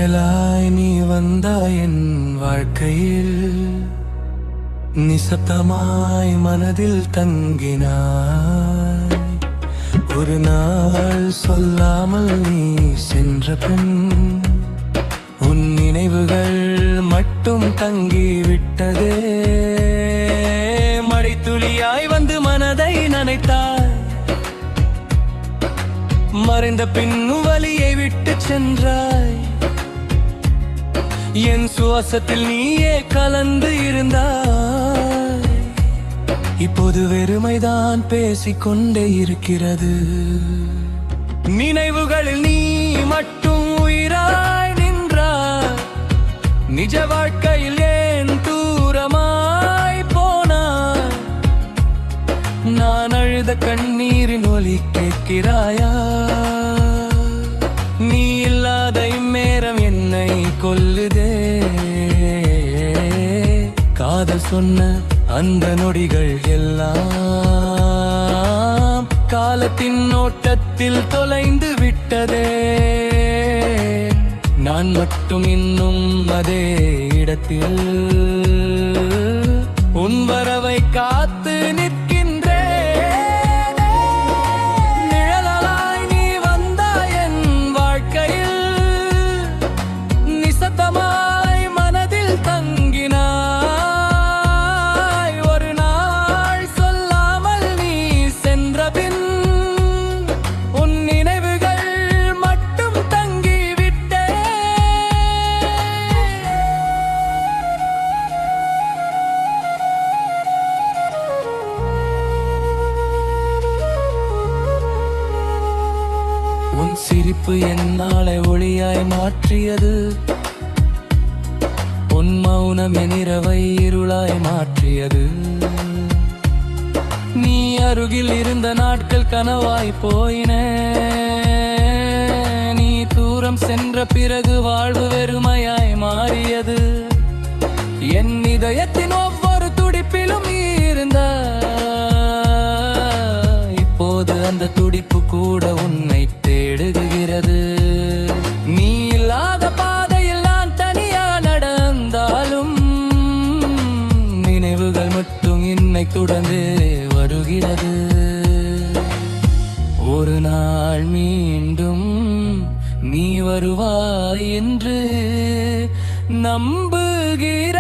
நிழலாய் நீ வந்தாய் என் வாழ்க்கையில், நிசப்தமாய் மனதில் தங்கினாய். ஒரு நாள் சொல்லாமல் நீ சென்ற பின் உன் நினைவுகள் மட்டும் தங்கிவிட்டதே. மழைத்துளியாய் வந்து மனதை நனைத்தாய், மறைந்த பின்னும் வலியை விட்டு சென்றாய். என் சுவாசத்தில் நீயே கலந்து இருந்தாய். இப்போது வெறுமைதான் பேசிக்கொண்டே இருக்கிறது. நினைவுகளில் நீ மட்டும் உயிராய் நின்றாய். நிஜ வாழ்க்கையில் ஏன் தூரமாய் போனாய்? நான் அழுத கண்ணீரின் ஒலி கேட்கிறாயா? நீ இல்லாத இம்மேரம் என்னை கொல்லுதே. காதல் சொன்ன அந்த நொடிகள் எல்லாம் காலத்தின் ஓட்டத்தில் தொலைந்து விட்டதே. நான் மட்டும் இன்னும் அதே இடத்தில் உன் வரவை காத்து நிற்கின்றேன். நிழலாய் நீ வந்தாய் என் வாழ்க்கையில், நிசப்தமாய் மனதில் தங்கினாய். ஒரு நாள் சொல்லாமல் நீ சென்ற பின் உன் நினைவுகள் மட்டும் தங்கிவிட்டே. உன் சிரிப்பு என்னாலே ஒளியாய் மாற்றியது. உன் மௌனம் என் இரவை இருளாய் மாற்றியது. நீ அருகில் இருந்த நாட்கள் கனவாய் போயின. நீ தூரம் சென்ற பிறகு வாழ்வு வெறுமையாய் மாறியது. என் இதயத்தின் ஒவ்வொரு துடிப்பிலும் நீ இருந்தாய். இப்போது அந்த துடிப்பு கூட உன்னை தேடுகிறது. நீ இல்லாத பாதையில் நான் தனியா நடந்தாலும் நினைவுகள் மட்டும் என்னை தொடர்ந்து வருகிறது. ஒரு நாள் மீண்டும் நீ வருவாய் என்று நம்புகிற